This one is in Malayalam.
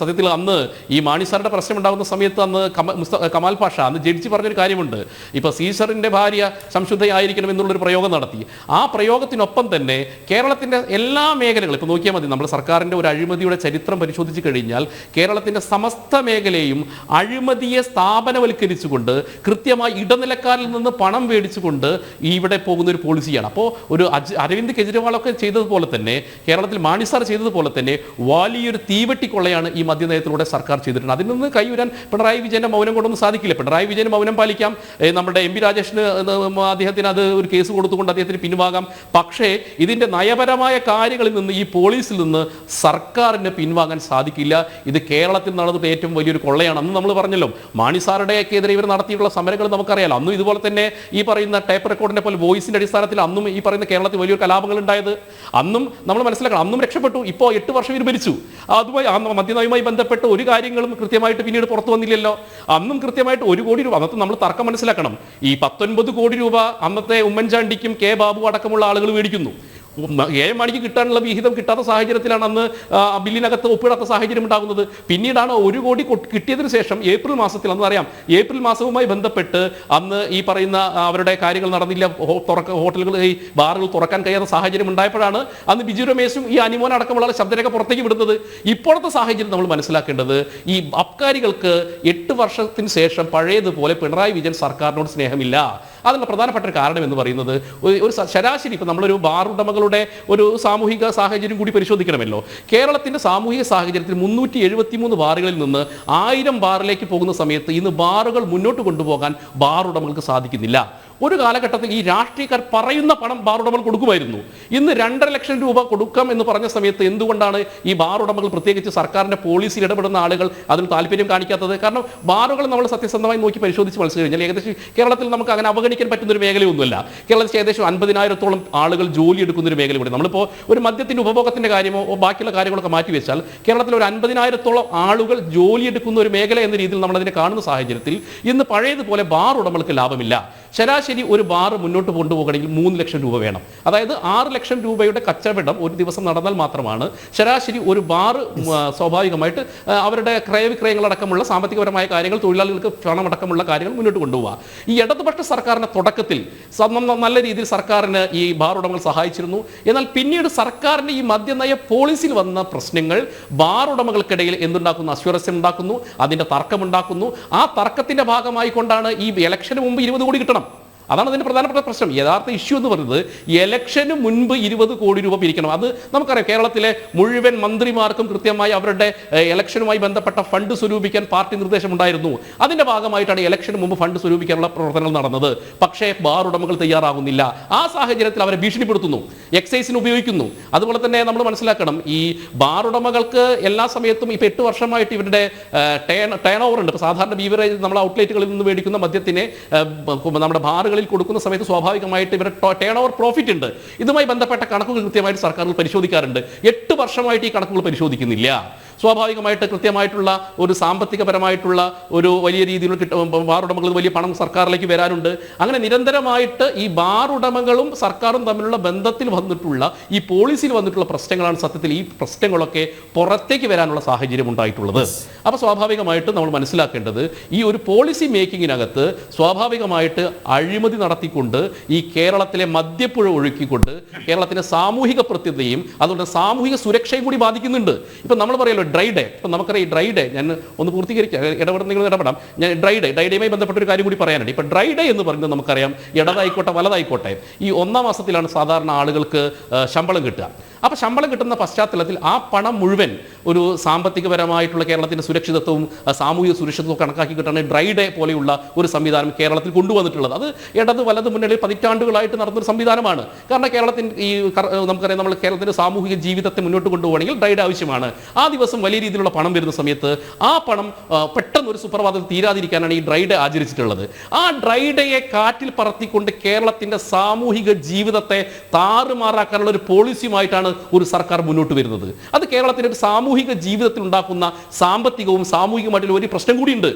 സത്യത്തിൽ അന്ന് ഈ മാണിസാറിന്റെ പ്രശ്നം ഉണ്ടാകുന്ന സമയത്ത് അന്ന് കമാൽ പാഷ അന്ന് ജഡ്ജി പറഞ്ഞൊരു കാര്യമുണ്ട്. ഇപ്പൊ സീസറിന്റെ ഭാര്യ സംശുദ്ധയായിരിക്കണം എന്നുള്ളൊരു പ്രയോഗം നടത്തി. ആ പ്രയോഗത്തിനൊപ്പം തന്നെ കേരളത്തിന്റെ എല്ലാ മേഖലകളും ഇപ്പൊ നോക്കിയാൽ മതി. നമ്മൾ സർക്കാരിന്റെ ഒരു അഴിമതിയുടെ ചരിത്രം പരിശോധിച്ചു കഴിഞ്ഞാൽ കേരളത്തിന്റെ സമസ്ത മേഖലയും അഴിമതിയെ സ്ഥാപനവൽക്കരിച്ചുകൊണ്ട് കൃത്യമായി ഇടനിലക്കാരിൽ നിന്ന് പണം മേടിച്ചുകൊണ്ട് ഇവിടെ പോകുന്ന ഒരു പോളിസിയാണ്. അപ്പോൾ ഒരു അരവിന്ദ് കെജ്രിവാളൊക്കെ ചെയ്തതുപോലെ തന്നെ കേരളത്തിൽ മാണിസാർ ചെയ്തതുപോലെ തന്നെ വലിയൊരു തീവെട്ടിക്കൊള്ളയാണ് ഈ മദ്യനയത്തിലൂടെ സർക്കാർ ചെയ്തിട്ടുണ്ട്. അതിൽ നിന്ന് കൈവരാൻ പിണറായി വിജയന്റെ മൗനം കൊണ്ടൊന്നും സാധിക്കില്ല. പിണറായി വിജയന് മൗനം പാലിക്കാം, നമ്മുടെ എം പി രാജേഷിന് അദ്ദേഹത്തിന് അത് ഒരു കേസ് കൊടുത്തുകൊണ്ട് അദ്ദേഹത്തിന് പിൻവാങ്ങാം. പക്ഷേ ഇതിന്റെ നയപരമായ കാര്യങ്ങളിൽ നിന്ന് ഈ പോലീസിൽ നിന്ന് സർക്കാരിന് പിൻവാങ്ങാൻ സാധിക്കില്ല. ഇത് കേരളത്തിൽ നടന്നിട്ട് ഏറ്റവും വലിയൊരു കൊള്ളയാണ്. അന്ന് നമ്മൾ പറഞ്ഞല്ലോ, മാണിസാറുടെക്കെതിരെ ഇവർ നടത്തിയിട്ടുള്ള സമരങ്ങൾ നമുക്കറിയാലോ. അന്നും ഇതുപോലെ തന്നെ ഈ പറയുന്ന ടേപ്പ് റെക്കോർഡിനെ പോലെ വോയിസിന്റെ അടിസ്ഥാനത്തിൽ അന്നും ഈ പറയുന്ന കേരളത്തിൽ വലിയൊരു കലാപങ്ങൾ ഉണ്ടായത്. അന്നും നമ്മൾ മനസ്സിലാക്കണം, അന്നും രക്ഷപ്പെട്ടു. ഇപ്പോൾ 8 വർഷം ഇവർ ഭരിച്ചു. അതുമായി മദ്യനയവുമായി ബന്ധപ്പെട്ട് ഒരു കാര്യങ്ങളും കൃത്യമായിട്ട് പിന്നീട് പുറത്തു വന്നില്ലല്ലോ. അന്നും കൃത്യമായിട്ട് 1 കോടി രൂപ, അന്നത്തെ നമ്മൾ തർക്കം മനസ്സിലാക്കണം. ഈ 19 കോടി രൂപ അന്നത്തെ ഉമ്മൻചാണ്ടിക്കും കെ ബാബു അടക്കമുള്ള ആളുകൾ മേടിക്കുന്നു. മാണിക്ക് കിട്ടാനുള്ള വിഹിതം കിട്ടാത്ത സാഹചര്യത്തിലാണ് അന്ന് ബില്ലിനകത്ത് ഒപ്പിടാത്ത സാഹചര്യം ഉണ്ടാകുന്നത്. പിന്നീടാണ് 1 കോടി കിട്ടിയതിനു ശേഷം ഏപ്രിൽ മാസത്തിൽ, അന്ന് അറിയാം, ഏപ്രിൽ മാസവുമായി ബന്ധപ്പെട്ട് അന്ന് ഈ പറയുന്ന അവരുടെ കാര്യങ്ങൾ നടന്നില്ല, ഹോട്ടലുകൾ ഈ ബാറുകൾ തുറക്കാൻ കഴിയാത്ത സാഹചര്യം ഉണ്ടായപ്പോഴാണ് അന്ന് ബിജു രമേശും ഈ അനിമോൻ അടക്കമുള്ള ശബ്ദരേഖ പുറത്തേക്ക് വിടുന്നത്. ഇപ്പോഴത്തെ സാഹചര്യം നമ്മൾ മനസ്സിലാക്കേണ്ടത്, ഈ അബ്കാരികൾക്ക് 8 വർഷത്തിന് ശേഷം പഴയതുപോലെ പിണറായി വിജയൻ സർക്കാരിനോട് സ്നേഹമില്ല. അതിനുള്ള പ്രധാനപ്പെട്ട ഒരു കാരണം എന്ന് പറയുന്നത്, ഒരു ശരാശരി ഇപ്പം നമ്മളൊരു ബാർ ഉടമകളുടെ ഒരു സാമൂഹിക സാഹചര്യം കൂടി പരിശോധിക്കണമല്ലോ. കേരളത്തിന്റെ സാമൂഹിക സാഹചര്യത്തിൽ 373 ബാറുകളിൽ നിന്ന് 1000 ബാറിലേക്ക് പോകുന്ന സമയത്ത് ഇന്ന് ബാറുകൾ മുന്നോട്ട് കൊണ്ടുപോകാൻ ബാർ ഉടമകൾക്ക് സാധിക്കുന്നില്ല. ഒരു കാലഘട്ടത്തിൽ ഈ രാഷ്ട്രീയക്കാർ പറയുന്ന പണം ബാർ ഉടമകൾ കൊടുക്കുമായിരുന്നു. ഇന്ന് 2.5 ലക്ഷം രൂപ കൊടുക്കാം എന്ന് പറഞ്ഞ സമയത്ത് എന്തുകൊണ്ടാണ് ഈ ബാർ ഉടമകൾ, പ്രത്യേകിച്ച് സർക്കാരിന്റെ പോളിസിയിൽ ഇടപെടുന്ന ആളുകൾ, അതിന് താല്പര്യം കാണിക്കാത്തത്? കാരണം ബാറുകൾ നമ്മൾ സത്യസന്ധമായി നോക്കി പരിശോധിച്ച് മനസ്സിലാക്കി കഴിഞ്ഞാൽ ഏകദേശം കേരളത്തിൽ നമുക്ക് അങ്ങനെ അവഗണിക്കാൻ പറ്റുന്ന ഒരു മേഖലയൊന്നുമല്ല. കേരളത്തിൽ ഏകദേശം 50,000-ഓളം ആളുകൾ ജോലി എടുക്കുന്ന ഒരു മേഖല കൂടി. നമ്മളിപ്പോൾ ഒരു മദ്യത്തിന്റെ ഉപഭോഗത്തിന്റെ കാര്യമോ ബാക്കിയുള്ള കാര്യങ്ങളൊക്കെ മാറ്റിവെച്ചാൽ കേരളത്തിൽ ഒരു 50,000-ഓളം ആളുകൾ ജോലി എടുക്കുന്ന ഒരു മേഖല എന്ന രീതിയിൽ നമ്മളതിനെ കാണുന്ന സാഹചര്യത്തിൽ ഇന്ന് പഴയതുപോലെ ബാർ ഉടമകൾക്ക് ലാഭമില്ല. ശരാശരി ഒരു ബാർ മുന്നോട്ട് കൊണ്ടുപോകണമെങ്കിൽ 3 ലക്ഷം രൂപ വേണം. അതായത് 6 ലക്ഷം രൂപയുടെ കച്ചവടം ഒരു ദിവസം നടന്നാൽ മാത്രമാണ് ശരാശരി ഒരു ബാർ സ്വാഭാവികമായിട്ട് അവരുടെ ക്രയവിക്രയങ്ങളടക്കമുള്ള സാമ്പത്തികപരമായ കാര്യങ്ങൾ, തൊഴിലാളികൾക്ക് പണമടക്കമുള്ള കാര്യങ്ങൾ മുന്നോട്ട് കൊണ്ടുപോകുക. ഈ ഇടതുപക്ഷ സർക്കാരിന്റെ തുടക്കത്തിൽ നല്ല രീതിയിൽ സർക്കാരിന് ഈ ബാർ ഉടമകൾ സഹായിച്ചിരുന്നു. എന്നാൽ പിന്നീട് സർക്കാരിന്റെ ഈ മദ്യനയ പോളിസിയിൽ വന്ന പ്രശ്നങ്ങൾ ബാർ ഉടമകൾക്കിടയിൽ എന്തുണ്ടാക്കുന്നു? അസ്വരസ്യം ഉണ്ടാക്കുന്നു, അതിന്റെ തർക്കമുണ്ടാക്കുന്നു. ആ തർക്കത്തിന്റെ ഭാഗമായി കൊണ്ടാണ് ഈ ഇലക്ഷന് മുമ്പ് 20 കോടി കിട്ടണം. അതാണ് അതിന്റെ പ്രധാനപ്പെട്ട പ്രശ്നം. യഥാർത്ഥ ഇഷ്യൂ എന്ന് പറയുന്നത് ഇലക്ഷന് മുൻപ് 20 കോടി രൂപ പിരിക്കണം. അത് നമുക്കറിയാം, കേരളത്തിലെ മുഴുവൻ മന്ത്രിമാർക്കും കൃത്യമായി അവരുടെ ഇലക്ഷനുമായി ബന്ധപ്പെട്ട ഫണ്ട് സ്വരൂപിക്കാൻ പാർട്ടി നിർദ്ദേശമുണ്ടായിരുന്നു. അതിന്റെ ഭാഗമായിട്ടാണ് ഇലക്ഷന് മുമ്പ് ഫണ്ട് സ്വരൂപിക്കാനുള്ള പ്രവർത്തനങ്ങൾ നടന്നത്. പക്ഷേ ബാർ ഉടമകൾ തയ്യാറാകുന്നില്ല. ആ സാഹചര്യത്തിൽ അവരെ ഭീഷണിപ്പെടുത്തുന്നു, എക്സൈസിന് ഉപയോഗിക്കുന്നു. അതുപോലെ തന്നെ നമ്മൾ മനസ്സിലാക്കണം, ഈ ബാർ ഉടമകൾക്ക് എല്ലാ സമയത്തും ഇപ്പൊ 8 വർഷമായിട്ട് ഇവരുടെ ടേൺ ഓവർ ഉണ്ട്. സാധാരണ ബീവറേജ് നമ്മൾ ഔട്ട്ലെറ്റുകളിൽ നിന്ന് മേടിക്കുന്ന മദ്യത്തിനെ നമ്മുടെ ബാറുകളിൽ കൊടുക്കുന്ന സമയത്ത് സ്വാഭാവികമായിട്ട് ഇവരുടെ ടേൺ ഓവർ പ്രോഫിറ്റ് ഉണ്ട്. ഇതുമായി ബന്ധപ്പെട്ട കണക്കുകൾ കൃത്യമായിട്ട് സർക്കാരുകൾ പരിശോധിക്കാറുണ്ട്. 8 വർഷമായിട്ട് ഈ കണക്കുകൾ പരിശോധിക്കുന്നില്ല. സ്വാഭാവികമായിട്ട് കൃത്യമായിട്ടുള്ള ഒരു സാമ്പത്തികപരമായിട്ടുള്ള ഒരു വലിയ രീതിയിലുള്ള ബാർ ഉടമകൾ വലിയ പണം സർക്കാരിലേക്ക് വരാനുണ്ട്. അങ്ങനെ നിരന്തരമായിട്ട് ഈ ബാർ ഉടമകളും സർക്കാരും തമ്മിലുള്ള ബന്ധത്തിൽ വന്നിട്ടുള്ള ഈ പോളിസിയിൽ വന്നിട്ടുള്ള പ്രശ്നങ്ങളാണ് സത്യത്തിൽ ഈ പ്രശ്നങ്ങളൊക്കെ പുറത്തേക്ക് വരാനുള്ള സാഹചര്യം ഉണ്ടായിട്ടുള്ളത്. അപ്പോൾ സ്വാഭാവികമായിട്ട് നമ്മൾ മനസ്സിലാക്കേണ്ടത്, ഈ ഒരു പോളിസി മേക്കിങ്ങിനകത്ത് സ്വാഭാവികമായിട്ട് അഴിമതി നടത്തിക്കൊണ്ട് ഈ കേരളത്തിലെ മദ്യപ്പുഴ ഒഴുക്കിക്കൊണ്ട് കേരളത്തിന്റെ സാമൂഹിക പ്രത്യതയും അതുകൊണ്ട് സാമൂഹിക സുരക്ഷയും കൂടി ബാധിക്കുന്നുണ്ട്. ഇപ്പം നമ്മൾ പറയല്ലോ ഡ്രൈ ഡേ. ഇപ്പം നമുക്കറിയാം, ഈ ഡ്രൈ ഡേ ഞാൻ ഒന്ന് പൂർത്തീകരിക്കാം, ഇടപെടുന്നെങ്കിലും ഇടപെടാം. ഞാൻ ഡ്രൈ ഡേയുമായി ബന്ധപ്പെട്ട ഒരു കാര്യം കൂടി പറയാനുണ്ട്. ഇപ്പം ഡ്രൈ ഡേ എന്ന് പറയുന്നത് നമുക്കറിയാം, ഇടതായിക്കോട്ടെ വലതായിക്കോട്ടെ, ഈ 1-ാം മാസത്തിലാണ് സാധാരണ ആളുകൾക്ക് ശമ്പളം കിട്ടുക. അപ്പോൾ ശമ്പളം കിട്ടുന്ന പശ്ചാത്തലത്തിൽ ആ പണം മുഴുവൻ ഒരു സാമ്പത്തികപരമായിട്ടുള്ള കേരളത്തിൻ്റെ സുരക്ഷിതത്വവും സാമൂഹിക സുരക്ഷിതത്വവും കണക്കാക്കി കിട്ടാൻ ഡ്രൈ ഡേ പോലെയുള്ള ഒരു സംവിധാനം കേരളത്തിൽ കൊണ്ടുവന്നിട്ടുള്ളത്. അത് ഇടത് വലത് മുന്നണിയിൽ പതിറ്റാണ്ടുകളായിട്ട് നടന്നൊരു സംവിധാനമാണ്. കാരണം കേരളത്തിന് ഈ നമുക്കറിയാം, നമ്മൾ കേരളത്തിൻ്റെ സാമൂഹിക ജീവിതത്തെ മുന്നോട്ട് കൊണ്ടുപോകണമെങ്കിൽ ഡ്രൈ ഡേ ആവശ്യമാണ്. ആ ദിവസം വലിയ രീതിയിലുള്ള പണം വരുന്ന സമയത്ത് ആ പണം പെട്ടെന്ന് ഒരു സുപ്രഭാതത്തിൽ തീരാതിരിക്കാനാണ് ഈ ഡ്രൈ ഡേ ആചരിച്ചിട്ടുള്ളത്. ആ ഡ്രൈ ഡേയെ കാറ്റിൽ പറത്തിക്കൊണ്ട് കേരളത്തിൻ്റെ സാമൂഹിക ജീവിതത്തെ താറുമാറാക്കാനുള്ള ഒരു പോളിസിയുമായിട്ടാണ് ഒരു സർക്കാർ മുന്നോട്ട് വരുന്നത്. അത് കേരളത്തിൻ്റെ ഒരു സാമൂഹിക ജീവിതത്തിൽ ഉണ്ടാക്കുന്ന സാമ്പത്തികവും സാമൂഹികമായിട്ടുള്ള ഒരു പ്രശ്നം കൂടിയുണ്ട്.